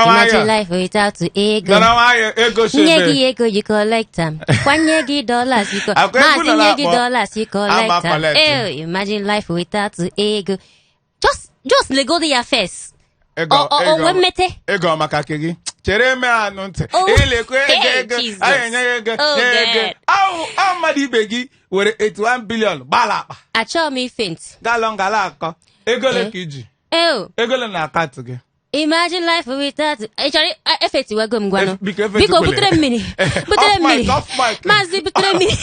Imagine life without ego. Nye gị ego, you collect them. Kwanye gị dollars, you collect them. Nye gị dollars, you collect them. Imagine life without ego. Just lego your face. Ego maka gị. Chere me anụ ntị. Ilekwe ego. Ayenye ego. Au mmadụ ibe gị were 81 billion gbala akpa. Achọ m ifent. Galọn gala akọ. Ego le ka iji. Ego le na akatụ gị. Imagine life without effeti wego m gwanu. Biko butere mmiri. Butere mmiri. Maazị butere mmiri.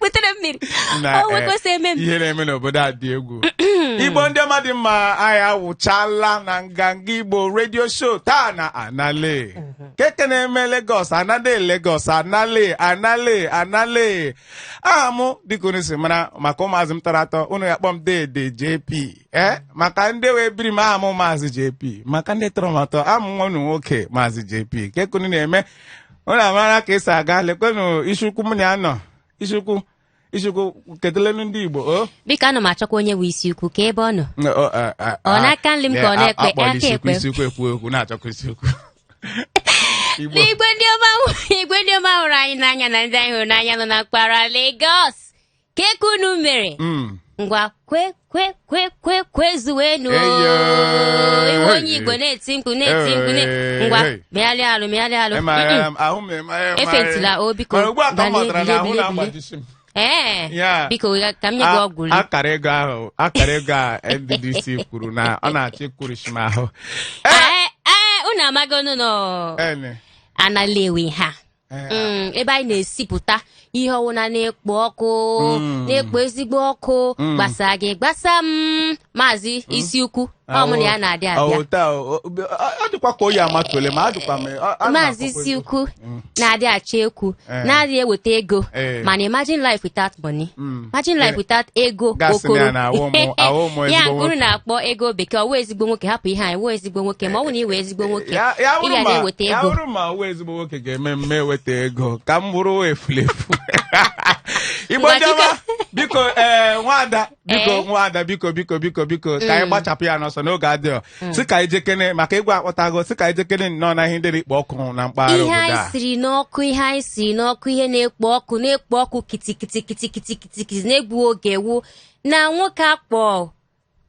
Butere mmiri. O wekwesị eme m. Ihe na-eme n'obodo a dị egwu. Igbo ndị ọma dị mma anyị awụchala na nganga Igbo radio show taa na anale. Keke na-eme Lagos anale Lagos anale. Mụ dịka unu si mara maka ụmụazị m tara atọ unu ya kpọm dede JP. Maka ndị wee biri m amụ maazị JP. Maka ndị tọrọ m atọ amụ nwa unu nwoke maazị JP. Keke unu na-eme unu amara ka esi aga lekwenu ishukwu m na anọ ishukwu kedelenu ndị Igbo biko ana m achọkwa onye bụ isi ukwu ka ebe ọ nọ ọ n'aka nri m ka ọ na-ekpe aka ekpe ekwu na-achọkwa isi ukwu Igwe ndị ọma hụrụ anyị n'anya na ndị anyị hụrụ n'anya nọ na mpaghara Lagos ka unu mere ngwa kwezuwenu iwe onye Igbo na-eti mkpu ngwa megharị alụ efentila o biko biko ka m nye gị ọgwụ akara ego a NDDC kwuru na ọ na-achọ ikwurisi m ahụ unu amagonu nọ analewi ha ebe anyị na-esipụta ihe ọwụna na-ekpo ọkụ na-ekpo ezigbo ọkụ gbasa gị gbasa m maazị isi ukwu ọmụna ya na-adị abịa ọ dịkwa ka oyi amatụle ma adịkwa m maazị isi ukwu na-adị achọ ekwu na-adị eweta ego mana imagine life without money imagine life without ego okoro ya unu na-akpọ ego bekee ọwụ ezigbo nwoke hapụ ihe anyị wụ ezigbo nwoke ma ọ bụ na iwe ezigbo nwoke ị ga na-eweta ego ya bụrụ ma ọwụ ezigbo nwoke ga-eme mme eweta ego ka m bụrụ efulefu Igbo ndị ọma biko nwada biko ka anyị gbachapụ ya n'ọsọ n'oge adịghị sị ka anyị jekene maka ịgwa akpọtago sị ka anyị jekene nnọọ na ihe ndị na-ekpo ọkụ na mpaghara obodo a ihe anyị siri n'ọkụ ihe na-ekpo ọkụ kiti na-egbu oge wu na nwoke akpọ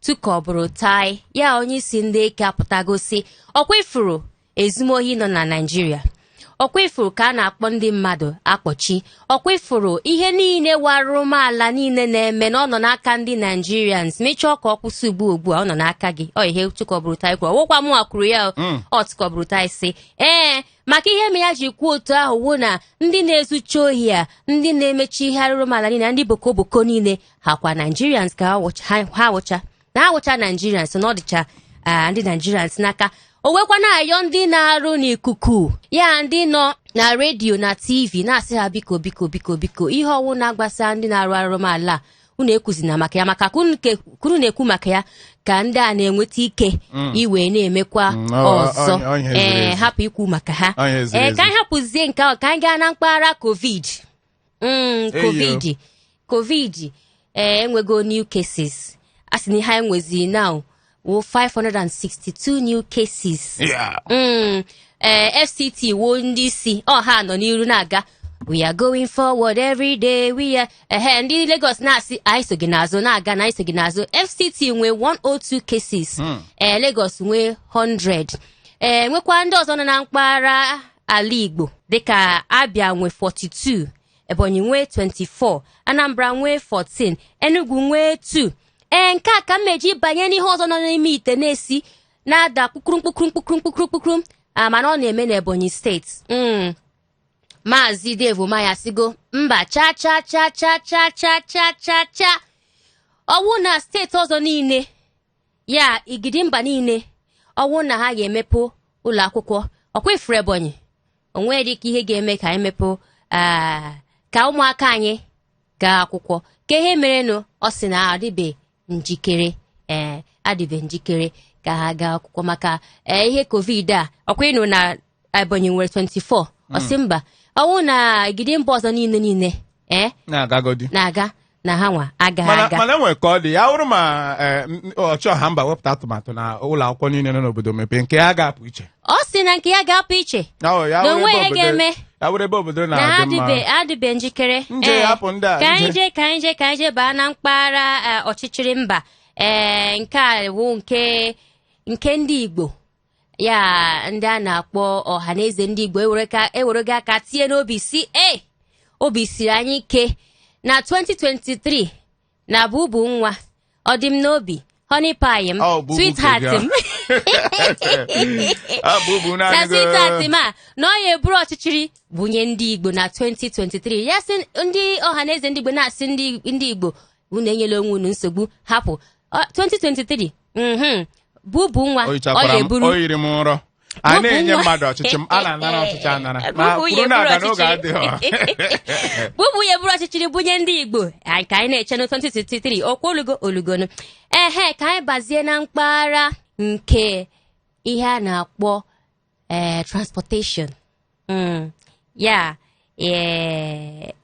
Tukọbụrụ Tai ya onye isi ndị eke apụtago si ọkwa ifuru ezumohi nọ na Naịjirịa ọkwa ifuru ka a na-akpọ ndị mmadụ akpọchi ọkwa ifuru ihe niile warụmala niile na-eme na ọ nọ n'aka ndị Nigerians mechaa ka ọ kwụsị ugbu a ọ nọ n'aka gị ọ ihe Tukọbụrụ Tai kwuru ọwụkwa mụ kwuru ya ọ Tukọbụrụ Tai si maka ihe me ya ji kwuo otu ahụ wụ na ndị na-ezuchi ohi a ndị na-emechi ihe arụrụmala niile na ndị boko niile hakwa Nigerians ka ha wụcha Nigerians na ọ dịcha ndị Nigerians n'aka o nwekwa na-ayọ ndị na-arụ n'ikuku ya ndị nọ na redio na TV na-asị ha biko ihe ọwụ na-agbasa ndị na-arụ arụmala unu ekwuzina maka ya maka kunu na-ekwu maka ya ka ndị a na-enweta ike iwe na-emekwa ọzọ hapụ ikwu maka ha ka anyị hapụzie nke ahụ ka anyị gaa na mpaghara COVID enwego new cases a sị na ihe anyị nwezi now 562 new cases. FCT wo ndị isi ha nọ n'iru na-aga we are going forward every day we are ndị Lagos na-asị anyị so gị n'azụ na-aga na anyị so gị n'azụ FCT nwe 102 cases Lagos nwe 100 nwekwa ndị ọzọ nọ na mpaghara ala Igbo dịka Abia nwe 42 Ebonyi nwe 24 Anambra nwe 14 Enugu nwe 2 nke a ka m meji banye n'ihe ọzọ nọ n'ime ite na-esi na-ada kpukrum mana ọ na-eme n'Ebonyi steeti Maazị Dave Maya sigo mba cha ọwụ na steeti ọzọ niile ya igidi mba niile ọwụ na ha ga-emepe ụlọ akwụkwọ ọkwa ifuru Ebonyi onwe dị ka ihe ga-eme ka anyị mepe ka ụmụaka anyị gaa akwụkwọ ka ihe merenụ ọ sị na adịbe njikere njikere ka ha gaa akwụkwọ maka ihe COVID a ọkwa ịnụ na Ebonyi nwere 24 ọsị mba ọwụ na igide mba ọzọ niile na-aga na ha nwa agaghị aga. Mana enwere ka ọ dị ya wụrụ ma ọchị ọha mba wepụta atụmatụ na ụlọ akwụkwọ niile nọ n'obodo mepee nke ya ga-apụ iche. Ọ sị na nke ya ga-apụ iche na onwe ya ga-eme ya were ebe obodo na adịbe njikere. Ka anyị je baa na mpaghara ọchịchịrị mba nke a wụ nke ndị Igbo, ya ndị a na-akpọ ọha na eze ndị Igbo ewerego aka tie n'obi si obi siri anyị ike na 2023 na bubu nwa ọ dị m n'obi honey pie m sweetheart m na sweetheart m a na ọ ya eburu ọchịchịrị bunye ndị Igbo na 2023. ya sị ndị ọha na eze ndị Igbo na-asị ndị Igbo unu enyela onwe unu nsogbu hapụ 2023 bubu nwa ọ ya eburu. O yiri m nrọ a na-enye mmadụ ọchịchị m a na-anara ọchịchị anara ma kwuru na aga n'oge adịghị. Bubu ya eburu ọchịchịrị bunye ndị Igbo ka anyị na-eche na 2023 okwu olugonu. Ka anyị bazie na mpaghara nke ihe a na-akpọ transportation ya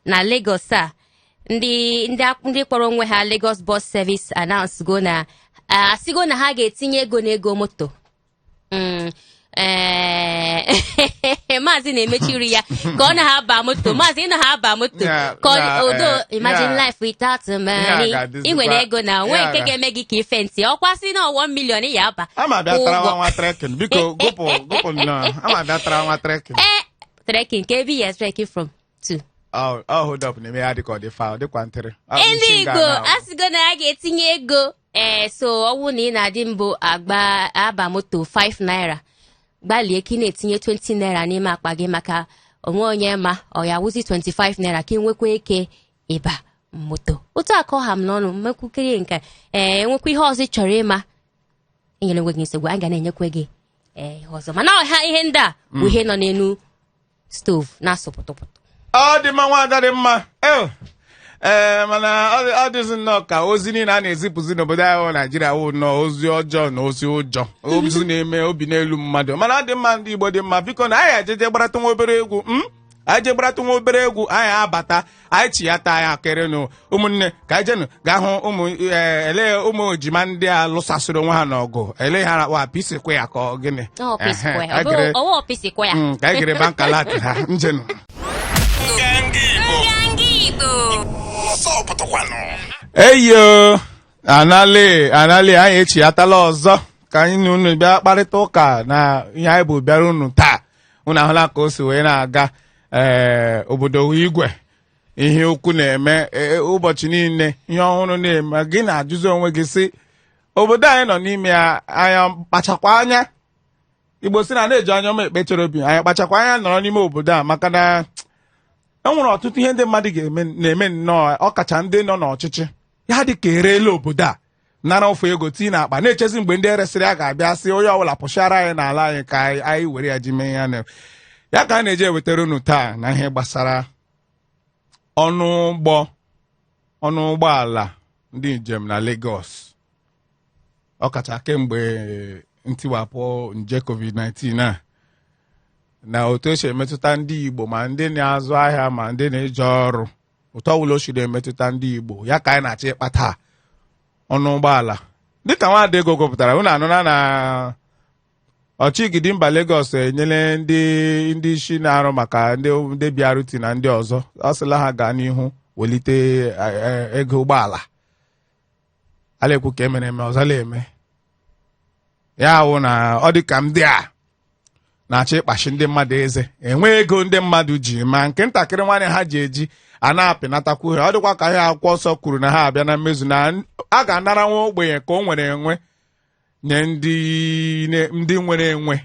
na Lagos a ndị kpọrọ onwe ha Lagos Bus Service announce go na asịgo na ha ga-etinye ego n'ego moto. Maazị na-emechiri ya ka ọ na-aba moto. Maazị ị na-aba moto ka odo imagine life without money. Ị nwere ego na onwe nke ga-eme gị ka ife ntị ọkwa sị na 1 million ya aba. Ama bịa tara nwa trekking biko gụpụ na ama bịa tara nwa trekking. Trekking ka ebe ya trekking from to hold up na eme ya dịka ọ dị fa ọ dịkwa ntịrị. Ndị Igbo asịgo na ya ga-etinye ego so ọwụ na ị na-adị mbụ aba moto 5 naira gbalie ka ị na-etinye 20 naira n'ime akpa gị maka onwe onye ma ọ ya wụzi 25 naira ka ị nwekwa ike ịba moto. Otu aka ọha m n'ọnụ mmekwukiri nke enwekwa ihe ọzọ ị chọrọ ịma enyere nwe gị nsogbu a ga na-enyekwa gị ihe ọzọ mana ọha ihe ndị a bụ ihe nọ n'elu stovu na-asụ pụtụpụtụ. Ọ dị mma nwaada dị mma mana ọ dịzị nnọọ ka ozi niile a na-ezipụzi n'obodo anyị Naijiria wụ nnọọ ozi ọjọọ na ozi ụjọ ozi na-eme obi n'elu mmadụ. Mana ọ dị mma ndị Igbo dị mma biko na anyị ejeje gbarata nwa obere egwu anyị je gbarata nwa obere egwu anyị abata anyị chiyata anyị akịrị nụ ụmụnne ka anyị jenụ gaa hụ ụmụ ejima ndị a lụsasịrị onwe ha n'ọgụ ele ha na-akpọ apịsịkwa ya ka ọ gịnị ka anyị gere bankalati ha njenụ. Eyo anali anyị echiyatala ọzọ ka anyị na unu bịa kparịta ụka na ihe anyị bụ bịara unu taa. Unu ahụla ka o si wee na-aga obodo igwe ihe ukwu na-eme ụbọchị niile ihe ọhụrụ na-eme gị na-ajụzi onwe gị sị obodo anyị nọ n'ime ya anya kpachakwa anya. Igbo si na na-eji anya ọma ekpechara obi anyị kpachakwa anya nọrọ n'ime obodo a maka na enwere ọtụtụ ihe ndị mmadụ na-eme nnọọ ọkacha ndị nọ n'ọchịchị ya dị ka ereela obodo a nara ofu ego tii na akpa na-echezi mgbe ndị eresịrị ya ga-abịa sị onye ọbụla pụchara anyị n'ala anyị ka anyị were ya ji mee ya ka a na-eji ewetara unu taa na ihe gbasara ọnụ ụgbọala ndị njem na Lagos ọkacha kemgbe ntiwapụ nje COVID-19 na otu o si emetụta ndị Igbo ma ndị na-azụ ahịa ma ndị na-eje ọrụ ụtọ ọbụla o siri emetụta ndị Igbo ya ka anyị na-achọ ịkpata ọnụ ụgbọala dịka nwaada ego gụpụtara unu anụna na ọchịgidi mba Lagos enyela ndị isi na-arụ maka ndị BRT na ndị ọzọ ọ sịla ha gaa n'ihu welite ego ụgbọala ala ekwu ka emere eme ọzọla eme ya wụ na ọ dị ka ndị a na-achọ ịkpachi ndị mmadụ eze enwe ego ndị mmadụ ji ma nke ntakịrị nwaanyị ha ji eji a na-apịnatakwu ha ọ dịkwa ka ihe akwụkwọ nsọ kwuru na ha abịa na mmezu na a ga-anara nwa ogbenye ka o nwere enwe nye ndị nwere enwe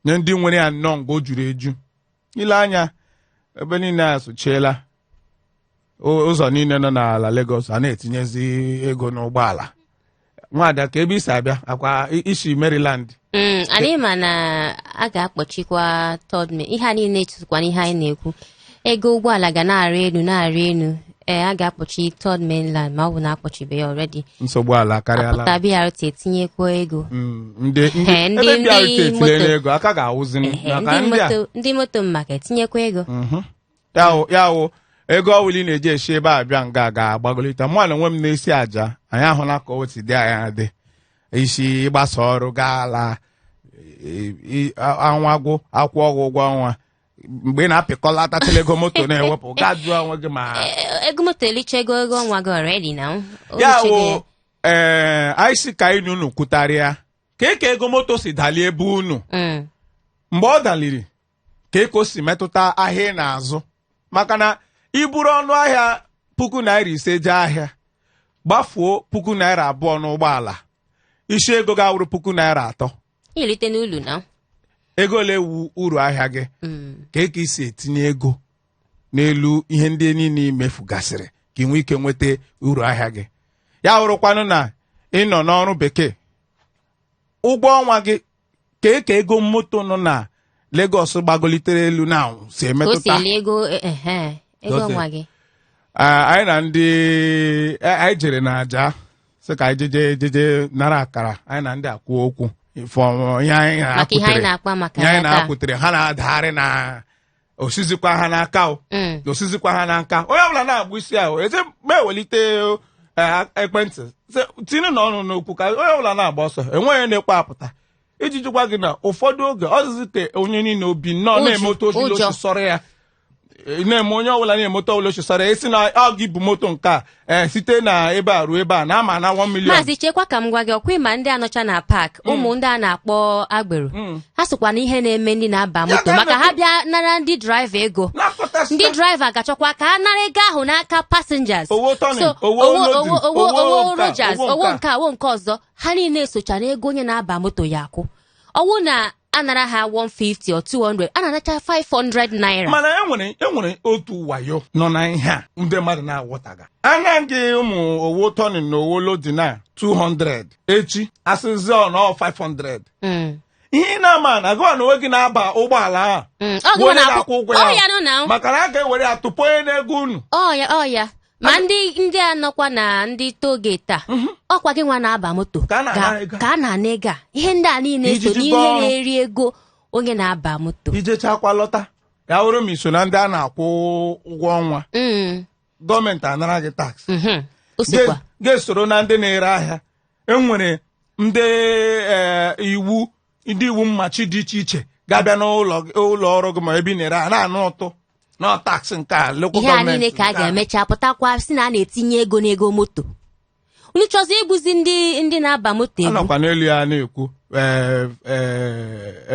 nye ndị nwere ya nnọọ mgbe o juru eju. Ile anya ebe niile a sochiela ụzọ niile nọ n'ala Lagos a na-etinyezi ego n'ụgbọala. Nwaada ka ebe isi abịa akwa isi Maryland anyị ma na a ga-akpọchikwa third May ihe a niile echetukwana ihe anyị na-ekwu ego ụgbọala ga na-arị elu a ga-akpọchi third mainland ma ọ bụ na akpọchibe ya already nsogbu ala karịala apụta BRT etinyekwa ego ebe BRT etinyela ego aka ga-awụzi ndị moto maka etinyekwa ego ya wụ ego ọwụli na-eji eshi ebe a bịa nga ga-agbagolite mụ na onwe m na-esi aja anyị ahụla ka o si dị anya dị isi ịgbasa ọrụ gaala ọnwa gwụ akwụ ọgwụ ụgwọ ọnwa mgbe ị na-apịkọlata ego moto na-ewepụ gaa jụọ onwe gị ma ego moto elichego ego ọnwa gị already now. ya wụ anyị si ka anyị unu kwutarịa ka ego moto si dalie ebe unu mgbe ọ daliri ka o si metụta ahịa ị na-azụ maka na iburu ọnụ ahịa ₦1,500 jee ahịa gbafuo ₦2,200 n'ụgbọala isi ego ga-awụrụ ₦3,000 ilite n'ulu na ego ole wu uru ahịa gị ka isi etinye ego n'elu ihe ndị niile imefugasịrị ka ị nwee ike nweta uru ahịa gị ya hụrụkwanụ na ị nọ n'ọrụ bekee ụgwọ ọnwa gị ka ego moto nọ na Lagos gbagolitere elu na si emetụta ego ọnwa gị anyị na ndị anyị jere na aja sị ka anyị jeje nara akara anyị na ndị akwụ okwu ihe anyị na-akwụtere ha na-adagharị na osizikwa ha n'aka osizikwa ha n'aka onye ọbụla na-agbụ isi ahụ eze ma ewelite ekwentị tinye n'ọnụ n'okwu ka onye ọbụla na-agba ọsọ enweghị na-ekwe apụta iji jụkwa gị na ụfọdụ oge ọ dịzị ka onye niile obi nnọọ na-emoto osisọrọ ya na-eme onye ọbụla na-emoto olosisọrọ ya esi na ọ gị bụ moto nke a site na ebe a ruo ebe a na-ama na 1 million. Maazị chekwa ka m gwa gị ọkwa ịma ndị anọcha na paak ụmụ ndị a na-akpọ agbero ha sokwa na ihe na-eme ndị na-aba moto maka ha bịa nara ndị draiva ego ndị draiva gachọkwa ka ha nara ego ahụ n'aka passengers owo Rogers owo nke ọzọ ha niile socha na ego onye na-aba moto ya akwụ ọwụ na anara ha 150 or 200 a na-anacha 500 naira. Mana enwere otu wayo nọ na ihe a ndị mmadụ na-aghọtaga anya gị ụmụ owo tonin na owo lodi na 200 echi asịzi ọ nọ 500 ihe na-ama na gụwa na onwe gị na-aba ụgbọala a onye na-akwụ ụgwọ ya maka na a ga-ewere ya tupu onye na-ego unu ọya ma ndị a nọkwa na ndị togeti a ọkwa gị nwa na-aba moto ka a na-ana ego a ihe ndị a niile so n'ihe na-eri ego onye na-aba moto ijechakwa lọta ya wụrụ ma iso na ndị a na-akwụ ụgwọ ọnwa gọọmenti anara gị taks ga-esoro na ndị na-ere ahịa enwere ndị iwu mmachi dị iche iche ga-abịa n'ụlọ ọrụ gị ma ebe ị na-ere ahịa na-anụ ụtụ na taksị nke a lokal gọọmenti ihe a niile ka a ga-emecha pụtakwa si na a na-etinye ego n'ego moto unu chọzi ịbụzi ndị na-aba moto egwu anọkwa n'elu ya na-ekwu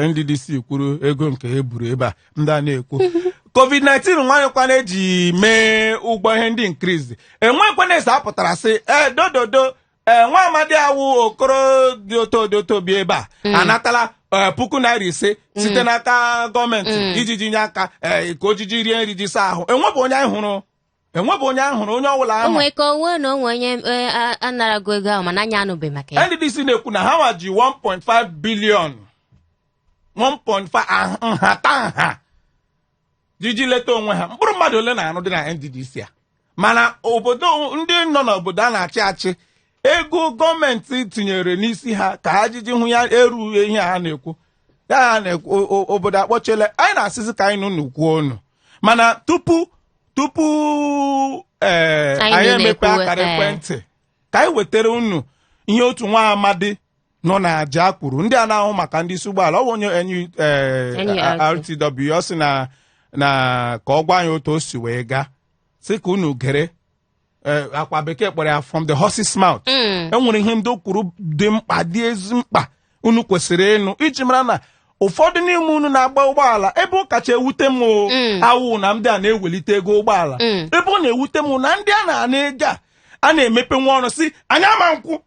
NDDC kwuru ego nke e buru ebe a ndị a na-ekwu COVID-19 nwanyekwana eji mee ụgbọ ihe ndị nkrizi enwekwana esi apụtara sị dododo nwa amadi awụ okoro dị oto bi ebe a anatala ₦5,000 site n'aka gọọmenti iji nye aka ka ojiji rie nri ji saa ahụ enwebụ onye anyị hụrụ onye ọbụla ahụ onwe ka onwe na onwe onye anarago ego ahụ mana anya anụbe maka ya NDDC na-ekwu na ha ji 1.5 billion 1.5 nha jiji leta onwe ha mkpụrụ mmadụ ole na-anụ dị na NDDC a mana obodo ndị nọ n'obodo a na-achị achị ego gọọmenti tinyere n'isi ha ka ha jiji hụ ya erughị ihe ha na-ekwu ya na-ekwu obodo akpọchele anyị na-asịzi ka anyị nụ kwuo unu mana tupu anyị emepe akara ekwentị ka anyị wetara unu ihe otu nwa amadi nọ na aja kwuru ndị a na-ahụ maka ndị isi ụgbọala ọ bụ onye RTW ọ sị na ka ọ gwa anyị otu o si wee gaa sị ka unu gere akwa bekee kpọrọ ya from the horse's mouth enwere ihe ndị o kwuru dị mkpa dị ezi mkpa unu kwesịrị ịnụ iji mara na ụfọdụ n'ime unu na-agba ụgbọala ebe ọ kacha ewute m awụ na ndị a na-ewelite ego ụgbọala ebe ọ na-ewute m na ndị a na-ana ego a na-emepe nwa ọrụ si anyị ama nkwụ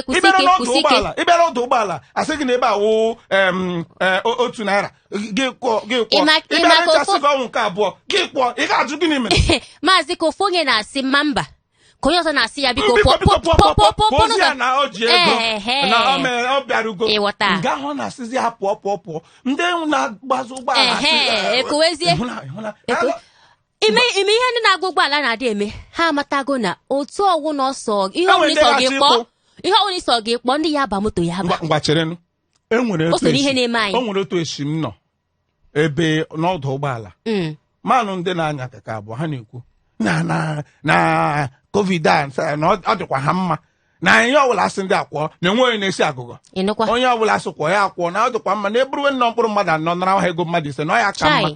ịbịara ọdụ ụgbọala asị gị na ebe awụ ₦1 gị kwụọ ịbịara nchasị gị ọnwụ nke abụọ gị kwụọ ị ga-ajụ gịnị mere maazị ka ofu onye na-asị mba ka onye ọzọ na-asị ya biko ozi ya na o ji ego na ọ bịara ugo nga ahụ na-asịzi ha pụọ ndị na-agbazụ ụgbọala ime ihe ndị na-agba ụgbọala na-adị eme ha amatago na otu ọgwụ na ọsọ ihe ọbụla iso gị kpọọ ndị ya aba moto ya aba mgbacherenụ o so n'ihe na-eme anyị o nwere otu esi m nọ ebe n'ọdụ ụgbọala manụ ndị na-anya keke abụọ ha na-ekwu na covid a na ọ dịkwa ha mma na ihe ọbụla asị ndị akwụọ na enwe onye na-esi agụgọ onye ọbụla asịkwọ ya akwụọ na ọ dịkwa mma na eburuwe nnọọ mkpụrụ mmadụ anọ nara ha ego mmadụ ise na ọ ya ka mma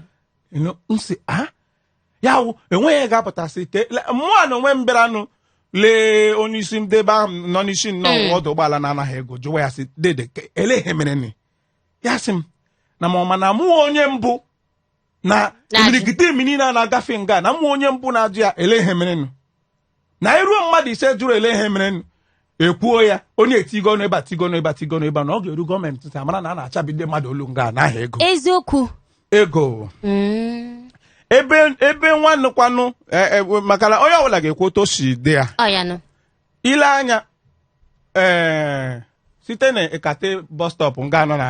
nsị ya wụ enweghị ga-apụtasị ike mmụọ na onwe m bịaranụ lee onye isi m debe ahụ nọ n'isi nnọọ ọdụ ụgbọala na-anaghị ego jụwa ya sị dede eleghị mere ya sị m na ma ọma na mụọ onye mbụ na imirikiti imi niile a na-agafe nga na mụọ onye mbụ na-ajụ ya eleghị merenụ na iruo mmadụ ise jụrụ eleghị merenụ ekwuo ya onye etigo ọnụ ebe atigo ọnụ ebe atigo ọnụ ebe na ọ ga-eru gọọmenti ntị amara na a na-achabide mmadụ olu nga anaghị ego eziokwu ego ebe nwanụkwanụ maka na onye ọbụla ga-ekwu otu o si dị ya ile anya site na Ekate bus stop nga nọ na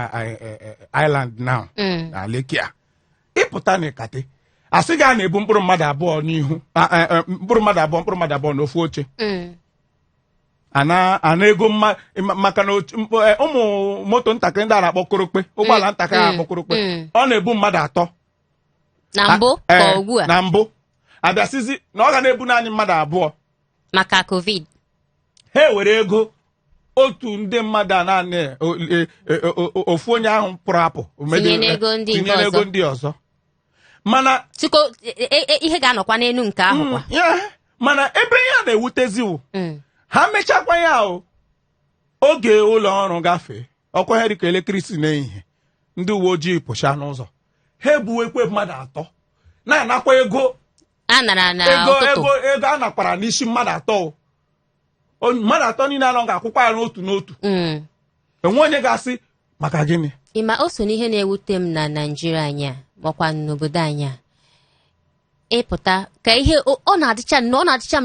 Island now na Lekia ịpụta na Ekate asị gị a na-ebu mkpụrụ mmadụ abụọ n'ihu mkpụrụ mmadụ abụọ n'ofu oche ana ego maka na ụmụ moto ntakịrị ndị a na-akpọ korokpe ụgbọala ntakịrị a na-akpọ korokpe ọ na-ebu mmadụ atọ na mbụ abịasịzi na ọ ga na-ebu naanị mmadụ abụọ maka covid ha ewere ego otu ndị mmadụ a naanị ofu onye ahụ pụrụ apụ tinyere ego ndị ọzọ mana ihe ga-anọkwa n'elu nke ahụ mana ebe ihe a na-ewuteziwu ha mechakwa ya oge ụlọ ọrụ gafee ọkwa ha dịka elekere isi n'ehihie ndị uwe ojii pụcha n'ụzọ ha ebuwekwe mmadụ atọ na-anakwa ego a nakwara n'isi mmadụ atọ niile anọ ga-akwụkwa ya n'otu n'otu enwe onye ga-asị maka gịnị ịma o so n'ihe na-ewute m na Naịjirịa anyị makwa n'obodo anyị ịpụta ka ihe ọ na-adịcha m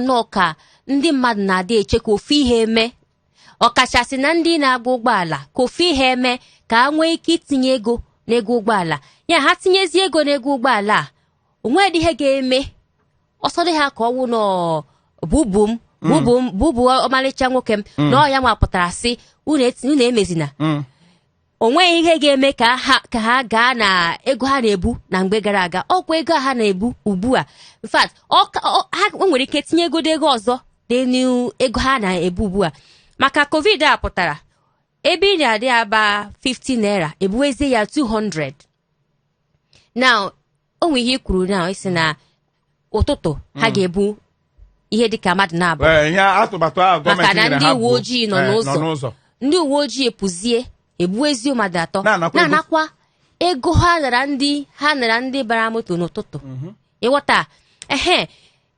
nnọọ ka ndị mmadụ na-adị eche ka ofu ihe eme ọkachasị na ndị na-agba ụgbọala ka ofu ihe eme ka ha nwee ike itinye ego n'ego ụgbọala ya ha tinyezie ego n'ego ụgbọala a onwedị ihe ga-eme ọsọ dị ha ka ọwụ nọ bubu ọmalịcha nwoke m na ọ ya nwapụtara sị unu emezina onweghị ihe ga-eme ka ha gaa na ego ha na-ebu na mgbe gara aga ọkwa ego ha na-ebu ugbu a in fact ha nwere ike tinye ego ọzọ n'elu ego ha na-ebu ugbu a maka covid a pụtara ebe ị na-adị aba 50 naira ebuwezie ya 200 now o nwere ihe kwuru na isi na ụtụtụ ha ga-ebu ihe dịka mmadụ na-abụ maka na ndị uwe ojii nọ n'ụzọ ndị uwe ojii epụzie ebu ezi mmadụ atọ na-anakwa ego ha nara ndị bara moto n'ụtụtụ ịghọta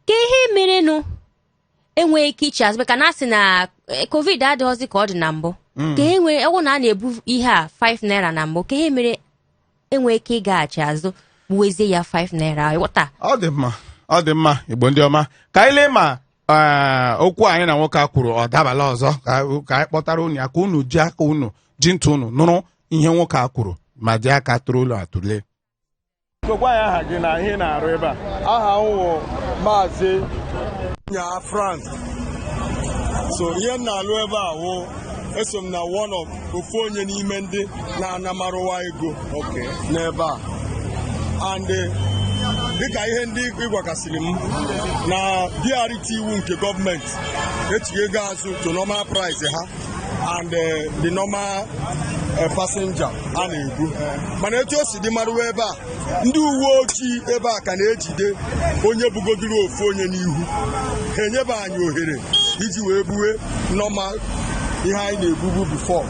ka ihe merenụ enweghị ike iche azụ ka na asị na covid adịghịzi ka ọ dị na mbụ ka enwe na a na-ebu ihe a 5 naira na mbụ ka ihe mere enweghị ike ịgaghachi azụ gbuwezie ya 5 naira ịghọta ọ dị mma Igbo ndị ọma ka anyị lee ma okwu anyị na nwoke a kwuru ọ dabala ọzọ ka anyị kpọtara unu ya ka unu ji aka unu ji ntụ unu nụrụ ihe nwoke a kwuru ma ji aka tụrụ ụlọ atụle gwa ya aha gị na ihe na-arụ ebe a. Aha nwụ Maazị Nya Frank. So ihe m na-alụ ebe a wụ eso m na ofu onye n'ime ndị na-anamarụwa ego n'ebe a and dịka ihe ndị ịgwakasịrị m na BRT iwu nke gọọmenti etinye ego azụ to normal price ha and the normal passenger a na-ebu mana etu o si dị maruwa ebe a ndị uwe ojii ebe a ka na-ejide onye bugodiri ofu onye n'ihu ha enyebe anyị ohere iji wee buwe normal ihe anyị na-ebubu before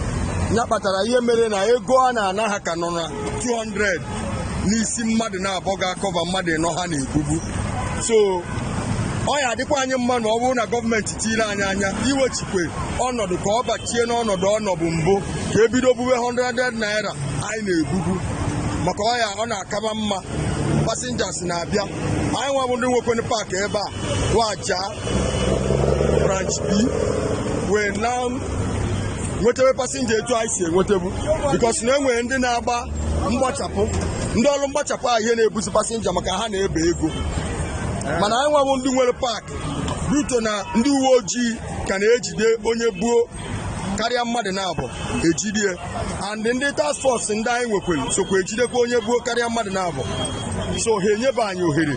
ya kpatara ihe mere na ego a na-ana ha ka nọ na 200 n'isi mmadụ na-abọ ga-akọva mmadụ ịnọ ha na-ebubu so ọ ya adịkwa anyị mma na ọ bụrụ na gọọmenti tiri anyị anya iwechikwe ọnọdụ ka ọ bachie n'ọnọdụ ọnọdụ mbụ ka ebido buwe 100 naira anyị na-ebubu maka ọ na-akaba mma passengers na-abịa anyị nwabụ ndị nwekwenụ paakị ebe a waja branch B wee na nwetawe pasenja etu anyị si enwetabu bikos na enwere ndị na-agba mgbachapụ ndị ọrụ mgbachapụ ahụ ihe na-ebuzi pasenja maka ha na-ebe ego mana anyị nwabụ ndị nwere paakị ruto na ndị uwe ojii ka na-ejide onye buo karịa mmadụ na-abụ ejidie and ndị task force ndị anyị nwekwere sokwa ejidekwa onye buo karịa mmadụ na-abụ so ha enyebe anyị ohere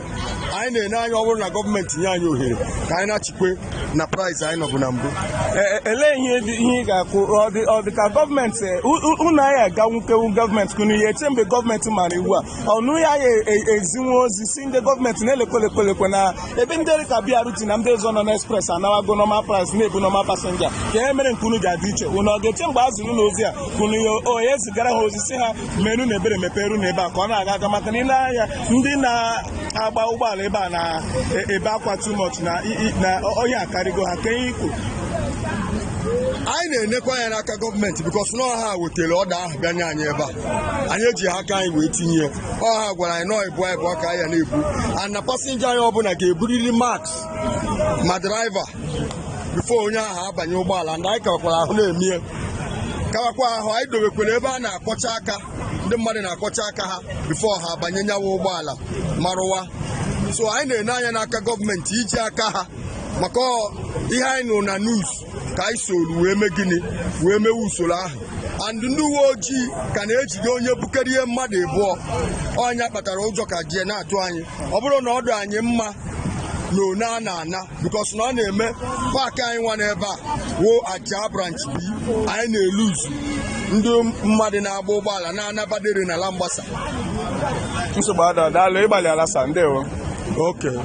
anyị na-enye anyị ọ bụrụ na gọọmenti nye anyị ohere ka anyị na-achịkwe na price anyị nọbụ na mbụ. Elee ihe ị ga-akwụ ọ dị ka gọọmenti unu anyị aga nwokewu gọọmenti kunu ya eche mgbe gọọmenti mara iwu a ọnụ ya ezinwe ozi si ndị gọọmenti na-elekwelekwe na ebe ndị ka bịa ruti na ndị ọzọ nọ n'express anawago normal price na-ebu normal passenger ka e mere nke unu ga-adị iche unu ọ ga-eche mgbe a zụrụ n'ozi a kunu ya onye zigara ha ozi si ha meru na ebere meperu na ebe a ka ọ na-aga aga maka na ile anya ndị na-agba ụgbọala ebe a na ebe akwa too much na ọhịa akarịgo ha kenye ikwu. Anyị na-enekwa anya n'aka gọọmenti bikos na ọha wetara ọda ahụ bịanye anyị ebe a anyị eji aka anyị wee tinye ya ọha gwara anyị nọọ ebu ka anyị na-ebu na pasenja anyị ọbụla ga-eburiri maks ma draiva bifo onye ahụ abanye ụgbọala ndị anyị kawakwara ahụ na-emie kawakwa ahụ anyị dobekwara ebe a na-akpọcha aka ndị mmadụ na-akpọcha aka ha bifo ha abanye nyawa ụgbọala marụwa. So anyị na-ene anya n'aka gọọmenti iji aka ha maka ihe anyị nụrụ na news ka anyị soro wee mee gịnị wee mewe usoro ahụ and ndị uwe ojii ka na-ejide onye bukere ihe mmadụ abụọ ọnya kpatara ụjọ ka jie na-atụ anyị ọ bụrụ na ọ dị anyị mma na one a na-ana bikos na ọ na-eme paakị anyị nwa n'ebe a wuo aja branch B anyị na-eluzu ndị mmadụ na-agba ụgbọala na-anabadere n'ala mgbasa. Nsogbu adọdalụ ịgbalị ala sa ndewo. Okay.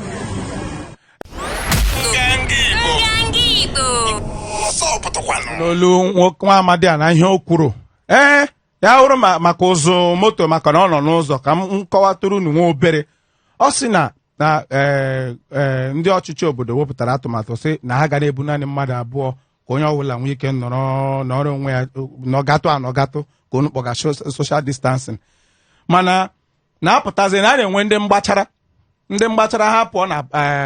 N'olu nwa amadi a na ihe o kwuru ya hụrụ maka ụzụ moto maka na ọ nọ n'ụzọ ka m kọwatụrụ unu nwa obere ọ sị na ndị ọchịchị obodo wepụtara atụmatụ sị na ha gara ebu naanị mmadụ abụọ ka onye ọbụla nwee ike nọrọ onwe ya nọgatụ ka onu kpọga social distancing mana na-apụtazi na a na-enwe ndị mgbachara ha pụọ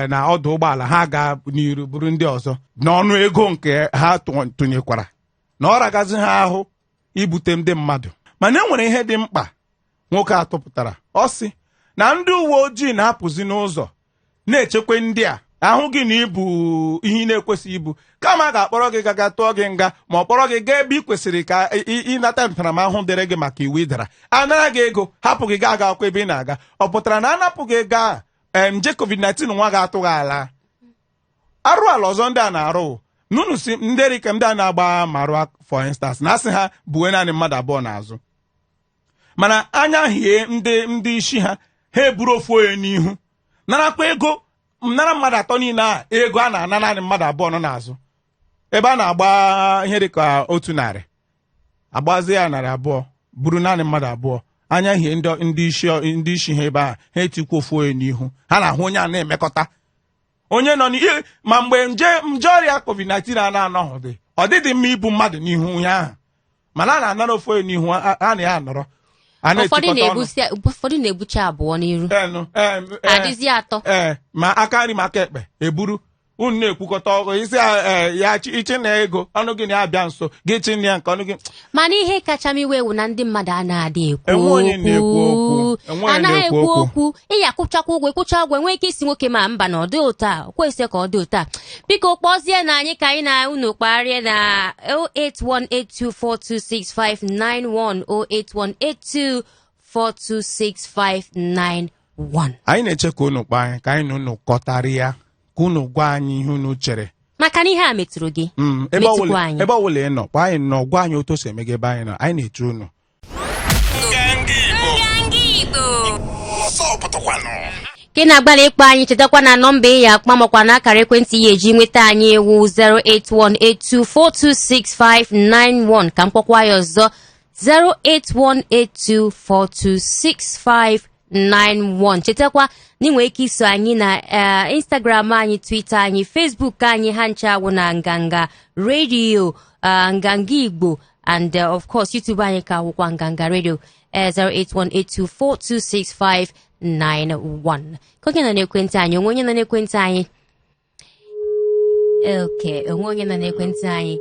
na ọdụ ụgbọala ha gaa n'iru bụrụ ndị ọzọ n'ọnụ ego nke ha tụnyekwara na ọ ragazi ha ahụ ibute ndị mmadụ. Mana e nwere ihe dị mkpa nwoke atụpụtara ọ sị na ndị uwe ojii na-apụzi n'ụzọ na-echekwe ndị a ahụ gị na ibu ihe ị na-ekwesịghị ibu kama a ga-akpọrọ gị gaga tụọ gị nga ma ọ kpọrọ gị gaa ebe ị kwesịrị ka ịnata ntaramahụhụ dịrị gị maka iwu ịdara anara gị ego hapụ gị gaa aga akwụkwọ ebe ị na-aga ọ pụtara na anapụ gị ego a nje COVID-19 nwa ga-atụ gị ala arụ ala ọzọ ndị a na-arụ n'unu si ndị erike ndị a na-agba marụ for instance na asị ha buwe naanị mmadụ abụọ n'azụ mana anya hie ndị isi ha eburu ofu onye n'ihu narakwa ego nara mmadụ atọ niile a ego a na-ana naanị mmadụ abụọ nọ n'azụ ebe a na-agba ihe dịka 100 agbazie ya 200 buru naanị mmadụ abụọ anya hie ndị isi ha ebe a ha etikwa ofu onye n'ihu ha na-ahụ onye a na-emekọta onye nọ n'ihe ma mgbe nje ọrịa COVID-19 a na-anọghị ọ dịghị mma ibu mmadụ n'ihu ya ahụ mana a na-anara ofu onye n'ihu a na ya anọrọ ụfọdụ na-ebucha abụọ n'iru adịzi atọ ma aka nri ma aka ekpe eburu unu na-ekwukọta ọgụ isi ya iche na ego ọnụ gị na-abịa nso gị chi na ya nke ọnụ gị mana ihe kacha m iwe ewu na ndị mmadụ anaghị ekwu okwu ịya kwụchakwa ụgwọ ekwụcha ụgwọ enwe ike isi nwoke ma mba na ọ dị ụtọ a kwesịrị ka ọ dị ụtọ a biko kpọzie na anyị ka anyị na unu kparịa na 08182426591 08182426591 anyị na-eche ka unu kpọọ anyị ka anyị na unu kọtarị ya ka unu gwa anyị ihe unu chere maka na ihe a metụrụ gị ebe ọ bụla ị nọ kpọọ anyị nọ gwa anyị otu o si eme gị ebe anyị nọ anyị na-eche unu Gị na-agbalị ịkpọ anyị chetakwa na nọmba ya akpa makwa na akara ekwentị ya eji nweta anyị ewu 08182426591 ka mkpọkwa ya ọzọ 08182426591 chetakwa na ị nwere ike iso anyị na Instagram anyị, Twitter anyị, Facebook anyị ha ncha agwụ na Nganga Radio, Nganga Igbo and of course YouTube anyị ka akwụkwa Nganga Radio 08182426591 ka onye nọ n'ekwentị anyị onwe onye nọ n'ekwentị anyị onwe onye nọ n'ekwentị anyị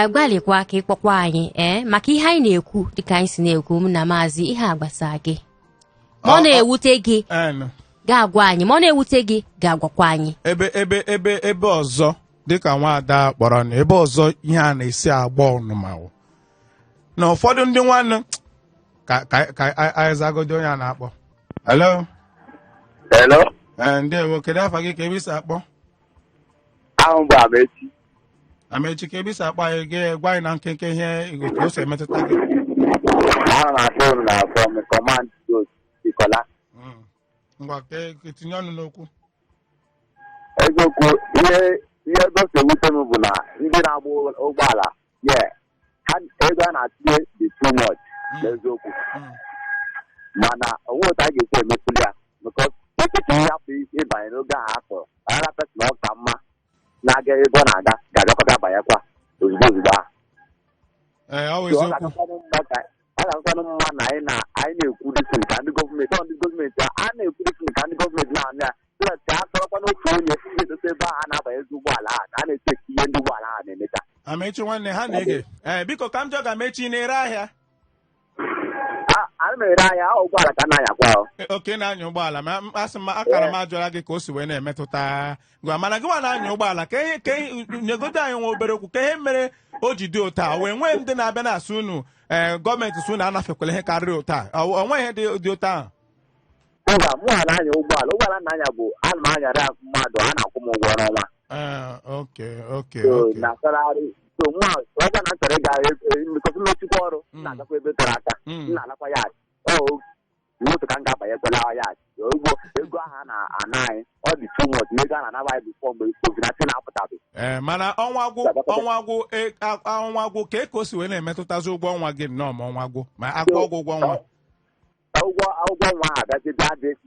gbalịkwa ka ịkpọkwa anyị maka ihe anyị na-ekwu dịka anyị si na-ekwu m na maazị ihe agbasa gị ma ọ na-ewute gị ga-agwa anyị ma ọ na-ewute gị ga-agwakwa anyị ebe ọzọ dịka nwaada kpọrọ na ebe ọzọ ihe a na-esi agba ọnụmawụ na ụfọdụ ndị nwanne ka anyị zagodi onye a na-akpọ hello Hello? Ndewo, kedu afa gị ka ebe isi akpọ? Ahụ bụ Amechi. Amechi, ka ebe isi akpọ anyị gwa anyị na nkenke ihe otu o si emetụta gị. Ahụ na-atụ ụrụ na from command to Ikola. Ngwa tinye ọnụ n'okwu. Eziokwu, ihe gosi ewute m bụ na ndị na-agba ụgbọala ego a na-atụnye dị too much n'eziokwu. Mana onwe otu a ga-esi emetụli ya because echiche ịhapụ ịbanye n'oge ahụ akpọrọ ara pesị na ọ ka mma na-aga ebe ọ na-aga ga-abịakwa banyekwa ozugbo ozugbo ahụ. Ọ ga-akụkwanụ mma na anyị na-ekwu dịsịn ka ndị gọọmenti a na-ekwu dịsịn ka ndị gọọmenti na-anụ ya ka a tọrọkwa n'otu onye edote ebe ahụ a na-abanyezi ụgbọala ahụ ka a na-echeki ihe ndị ụgbọala ahụ na-emecha. Amechi nwanne ha na-ege biko ka m jụọ Amechi na-ere ahịa. Ana m ere ahịa ụgbọala ka na-anyakwa. Oke na-anya ụgbọala ma asị m akara m ajụla gị ka o si wee na-emetụta gwa mana gị nwa na-anya ụgbọala ka ihe nyegodo anyị nwa obere okwu ka ihe mere o ji dị ụta wee nwee ndị na-abịa na-asụ unu gọọmenti sụ na anafekwala ihe karịrị ụta onwe ihe dị ụta ahụ. Mba, mụ ha na-anya ụgbọala na-anya bụ ana m anyara mmadụ a na-akwụ m ụgwọ n'ọnwa. Na-asararị so mụ ọga na nchọrọ ịga mmekọta n'ochukwu ọrụ na-agakwa ebe tere aka na-alakwa ya moto ka m ga-abanyekwala ya ego ahụ a na-ana anyị ọ dị too much ego a na-anaba anyị bifọ mgbe COVID-19 na-apụtabe. Mana ọnwa gwụ ka o si wee na-emetụtazi ụgwọ ọnwa gị nnọọ ma ọnwa gwụ ma akwụ ọgwụ ụgwọ ọnwa ụgwọ ọnwa ahụ agazi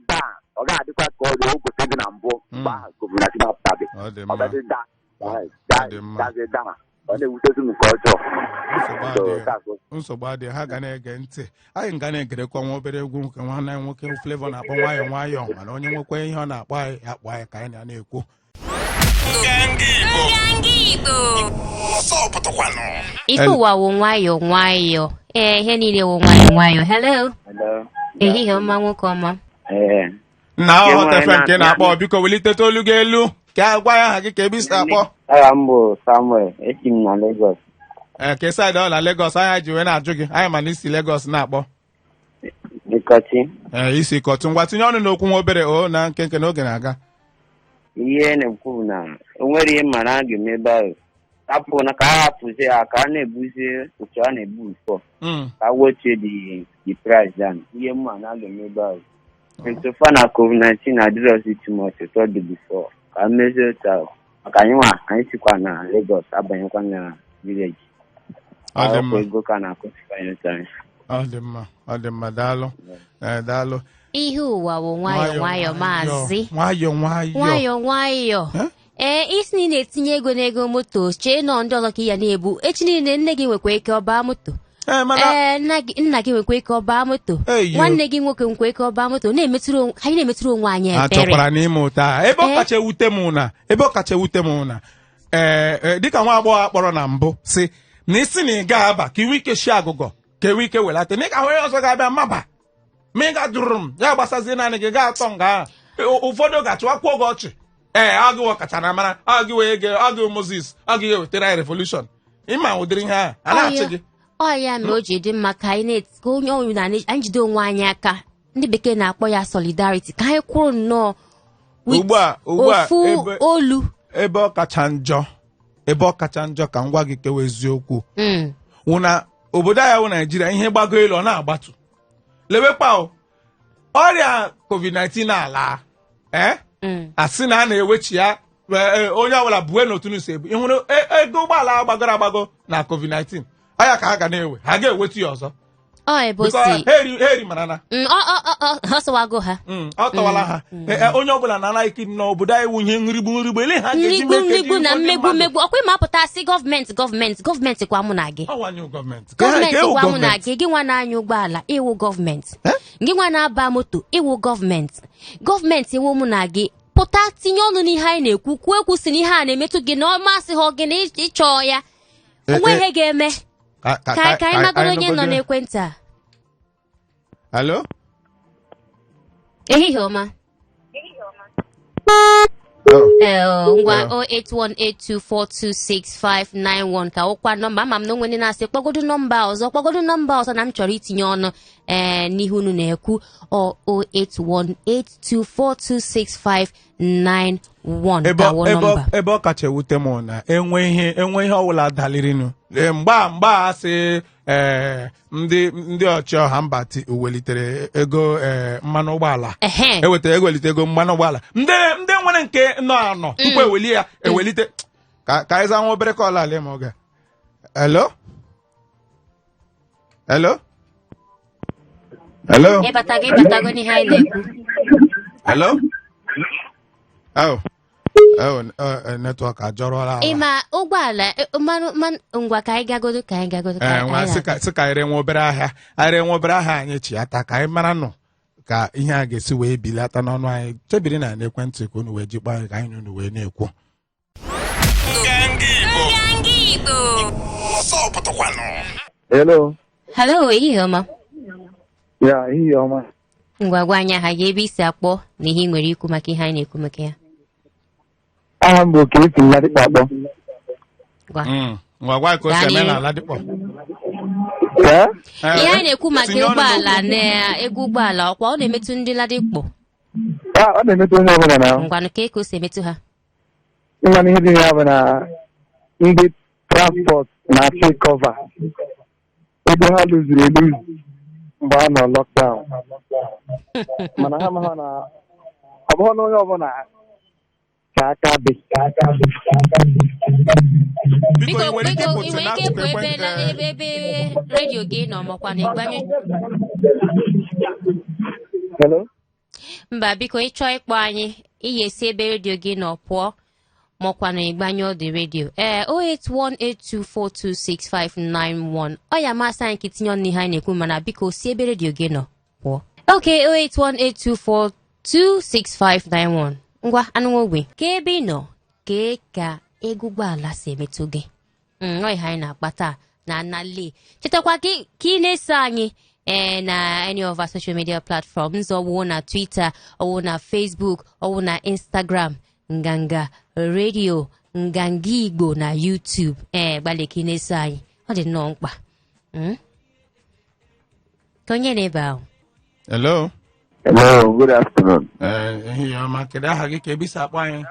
daa ọ ga-adịkwa ka ọ dị ogote dị na mbụ mgbe ahụ COVID-19 na-apụtabe ọ gazi daa ọ na-ewutezi m nke ọjọọ. Nsogbu adịghị, ha ga na-ege ntị anyị ga na-egerekwa nwa obere egwu nke nwanne anyị nwoke Flavor na-akpọ nwayọọ nwayọọ mana onye nwekwa ihe ọ na-akpọ anyị akpọ anyị ka anyị na-ekwu ife ụwa wụ nwayọọ nwayọọ ihe niile wụ nwayọọ nwayọọ. Hello, ehihie ọma nwoke ọma. Nna ọhọtefe nke na-akpọ biko welitete olu gị elu ka gwa ya aha gị ka ebe isi akpọ. Aha m bụ Samuel, esi m na Lagos. Ka saịdị ọ na Lagos anyị ji wee na-ajụ gị anyị ma na isi Lagos na-akpọ. Ịkọtị. Isi kọtụ ngwa tinye ọnụ n'okwu nwa obere na nkenke n'oge na-aga. Ihe na-ekwu na o nwere ihe mara a ga-eme ebe ahụ hapụ na ka a hapụzi ya ka a na-ebuzi otu a na-ebu ụfọ ka wochie the price down ihe mma na a ga-eme ebe ahụ. Nsofa na COVID-19 adịrọzi too much ụtọ dị before ka a mezie otu ahụ maka anyị sikwa na Lagos abanyekwa na village. Ego ka na-akụsikwa anyị. Ọ dị mma daalụ. Ihe ụwa bụ nwayọọ nwayọọ maazị nwayọọ nwayọọ. Isi na na-etinye ego n'ego moto chee nọ ndị ọzọ ka ya na-ebu echi niile nne gị nwekwa ike ọba moto nna gị nwekwa ike ọba moto nwanne gị nwoke nwekwa ike ọba moto anyị na-emetụrụ onwe anyị ebere. Achọkwara n'ime ụta ebe ọ kacha ewute m na dịka nwa agbọghọ akpọrọ na mbụ si na isi na ị ga-aba ka iwe ike shi agụgọ ka iwe ike welata na ị ga-ahụ onye ọzọ ga-abịa maba ma ị ga-jụrụ m ya gbasazie naanị gị ga-atọ nga ụfọdụ ga-achụwakwa oge ọchị agụwọ kacha na mara agụ Moses agụ ya wetara anyị revolushon ịma ụdịrị ihe a na-achị gị. Ọ ya mere o ji dị mma ka anyị onye ọnwụ na anyị jide onwe anyị aka ndị bekee na-akpọ ya solidarity ka anyị kwụrụ nnọọ ofu olu. Ebe ọ kacha njọ ka m gwa gị kewa eziokwu wụ na obodo anyị wụ Naijiria ihe gbago elu ọ na-agbatu lewekwa ọrịa COVID-19 na-ala asị na a na-ewechi ya onye ọbụla bue n'otu n'uso ebu ịhụrụ ego ụgbọala gbagoro agbago na COVID-19 anya ka ha ga na-ewe ha ga-ewetu ya ọzọ eri mara na ọ sọwago ha ọ tọwala ha onye ọbụla na-anaghị ike n'obodo anyị wụ ihe nrigbu ele ha ga-eji nrigbu na mmegbu ọkwa ma apụta sị gọọmenti kwa mụ na gị gọọmenti kwa mụ na gị gị nwa na-anya ụgbọala ịwụ gọọmenti gị nwa na-aba moto ịwụ gọọmenti ịwụ mụ na gị pụta tinye ọnụ n'ihe anyị na-ekwu kwuo ekwu si n'ihe a na-emetụ gị na ọ masị ha gị na ịchọ ya onwe ihe ga-eme ka anyị magoro onye nọ n'ekwentị a. Alo? Ehihie ọma. ngwa 08182426591 ka ụkwa nọmba ama m na onwe ndị na-asị kpọgodu nọmba ọzọ na m chọrọ itinye ọnụ n'ihe unu na-ekwu 08182426591 ebe ọ kacha ewute m na enwe ihe ọbụla dalirinu mgba asị ndị ọchịọha mbati welitere ego mmanụ ụgbọala ewetara ewelite ego mmanụ ụgbọala ndị nwere nke nọ tupu eweli ya ewelite ka anyị zaa nwa obere kọla ala ma oge hello ịbatago n'ihe anyị na-ekwu hello netwọk ajọrọla ịma ụgbọala ngwa ka anyị gagodo sị ka anyị renwe obere ahịa anyị chi ata ka anyị mara nọ ka ihe a ga-esi wee bilata n'ọnụ anyị chebiri na n'ekwentị ka unu wee jikpa anyị ka anyị unu wee na-ekwu hello ehihie ọma ehihie ọma ngwa gwa anyị aha gị ebe isi akpọ na ihe ị nwere ikwu maka ihe anyị na-ekwu maka ya aha m bụ ka esi Ladikpo akpọ ngwa ka o si eme na Ladikpo ihe anyị na-ekwu maka ụgbọala na ego ụgbọala ọkwa ọ na-emetụ ndị Ladikpo ọ na-emetụ onye ọbụla na ngwanụ ka o si emetụ ha ịma ihe dị ya bụ na ndị transport na-achị kọva ego ha lụziri eluzi mgbe a nọ lọkdaụn mana ha ma na ọ bụghị na onye ọbụla ka aka dị biko ị nwere ike ịpụ ebe redio gị nọ makwa na ịgbanye mba biko ị chọọ ịkpọ anyị iyi esi ebe redio gị nọ pụọ makwa na ịgbanye ọdị redio 08182426591 ọ ya masị anyị ka itinye ọnụ ihe anyị na-ekwu mana biko si ebe redio gị nọ pụọ ok 08182426591 ngwa anụ ogwe ka ebe ị nọ ka ego ụgbọala si emetụ gị ọ ihe anyị na-akpa taa na anale chetakwa ka ị na-eso anyị na any of our social media platforms ọwụ na Twitter ọwụ na Facebook ọwụ na Instagram nganga radio nganga Igbo na YouTube gbalị ka ị na-eso anyị ọ dị nnọọ mkpa ka onye na-ebe ahụ hello good afternoon. Ehihie ọma kedu aha gị ka ebisa akpọ anyị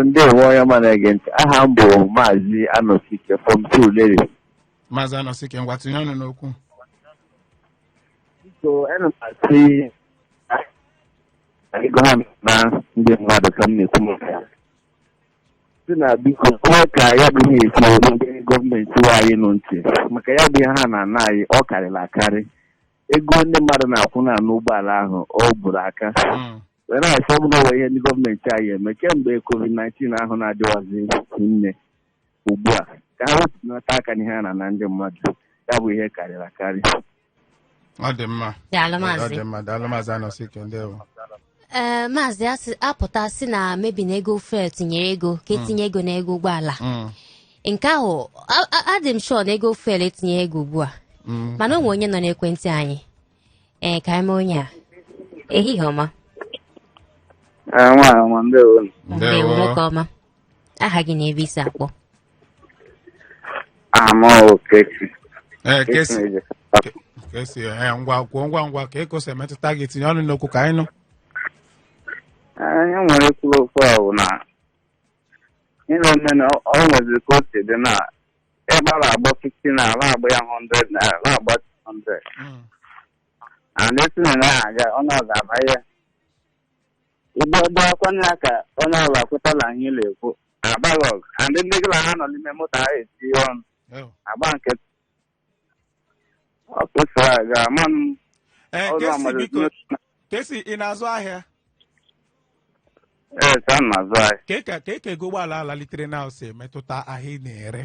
Ndewo onye ma na-ege ntị aha m bụ Maazị Anọsike from Surulere. Maazị Anọsike ngwa tinye ọnụ n'okwu ana m asị ego ha na ndị mmadụ ka m na-ekwu maka ya si na biko kwe ka ya bụ ihe esi ndị gọọmenti anyị nụ ntị maka ya bụ ihe ha na-ana anyị ọ karịrị akarị ego ndị mmadụ na-akwụ na n'ụgbọala ahụ ọ bụrụ aka were na-asị ọ bụla ihe ndị gọọmenti anyị eme kemgbe COVID-19 ahụ na-adịwazi nne ugbu a ka ha wepụnata aka n'ihe a na ndị mmadụ ya bụ ihe karịrị akarị ọ dị mma daalụ Maazị Anọsike ndewo Maazị apụta si na mebi na ego fuel tinyere ego ka etinye ego na ego ụgbọala nke ahụ adị m sure na ego fuel etinye ego ugbu a mana onwe onye nọ n'ekwentị anyị ka anyị mee onye a ehihie ọma ndewo nwoke ọma aha gị na ebe isi akpọ Kesi ngwa kwuo ngwa ka ekosi emetụta gị tinye ọnụ n'okwu ka anyị nụ anyị nwere kwuru okwu ahụ na ịnụ ome na ọ nweziri ka o si dị na ebe a na-agba 50 na ala agba ya 100 na ala agba 100 and esi na na-aga ọnụ ọ ga-aba ya igbe ọgbọ akwanye ya ka onye ọbụla kwetala anyị na-ekwu abalọg and ndị gị na ha nọ n'ime moto ha eti ọnụ agba nke ọ kwesịrị aga ama m Kesi ị na-azụ ahịa ka m na-azụ ahịa ka ego ụgbọala lalitere na ose metụta ahịa ị na-ere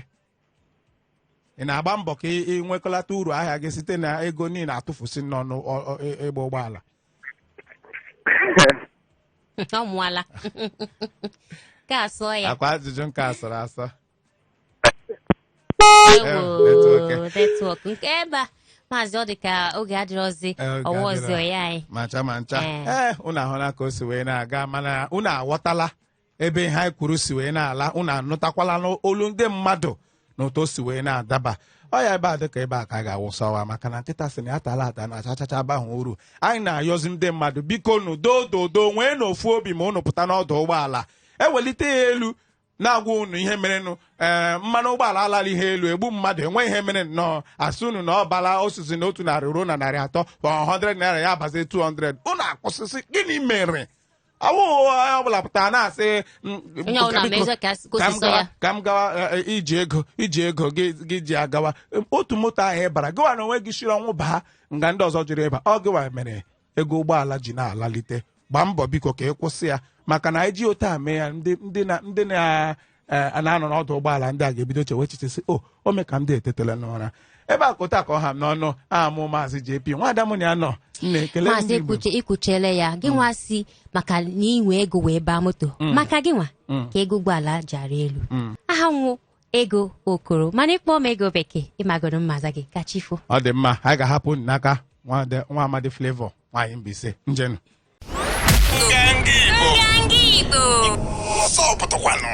ị na-agba mbọ ka ị nwekọlata uru ahịa gị site na ego niile atụfusi n'ọnụ ịgba ụgbọala ọ mụala ka asọ ya akwa ajụjụ nke asọrọ asọ netwọk nke ebe a maazị ọ dị ka oge adịrọzi ọwa ọzọ ya anyị ma ncha unu ahụla ka o si wee na-aga mana unu aghọtala ebe ha kwuru si wee na-ala unu anụtakwala n'olu ndị mmadụ na otu o si wee na-adaba ọ ya ebe a dịka ebe a ka a ga-awụsawa maka na nkịta sị na ya tala ata na achachacha abahụ uru anyị na-ayọzi ndị mmadụ biko nu dododo nwee n'ofu obi ma unu pụta n'ọdụ ụgbọala ewelite ya elu na-agwa unu ihe merenụ mmanụ ụgbọala alala ihe elu egbu mmadụ enweghị ihe mere nnọọ asị unu na ọ bala osisi na 100 ruo na 300 100 naira ya abazie 200 unu akwụsịsị gịnị mere ọwụghị ọbụla pụtara na-asị ka m gawa iji ego gị ji agawa otu moto ahụ ịbara gịwa na onwe gị shiri ọnwụ baa nga ndị ọzọ jiri ịba ọ gịwa mere ego ụgbọala ji na-alalite gbaa mbọ biko ka ị kwụsị ya maka na iji otu a mee ya ndị na-anọ n'ọdụ ụgbọala ndị a ga-ebido chewe echiche sị o mee ka m dị etetele n'ụra ebe a kụta ka ọ ha m n'ọnụ amụ maazị JP nwada m na ya nọ na-ekele maazị ikwuchele ya gị nwa si maka na inwe ego wee baa moto maka gị nwa ka ego ụgbọala jara elu aha nwụ ego okoro mana ịkpọ m ego bekee ịmagoro mmaza gị kachifo ọ dị mma anyị ga-ahapụ n'aka nwa amadi Flavor nwaanyị Mbaise njenu Nganga Igbo. Ọsọ pụtakwanụ.